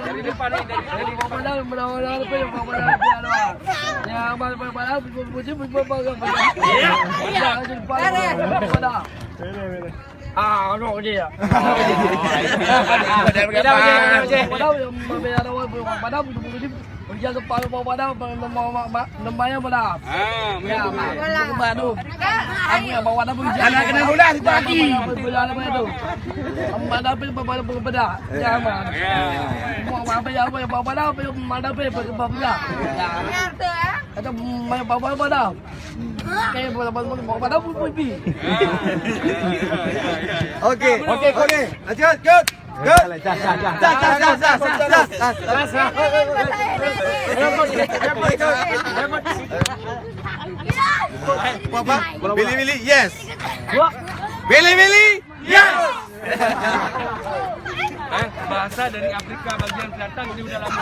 Dari depan ini dari Padahal apa yang ano dia. Jaga pala pada namanya pada. Ya, baru. Aku bawa ada pun jalan kena bola tadi. Bola apa itu? Pada apa pada. Ya, mau apa ya apa pada apa mana apa pada. Ya. Ada bawa pada. Kayak bola pada pun pergi. Okey. Lanjut, good. Billy, yes. Billy, yes. Bahasa dari Afrika bagian selatan ini udah lama.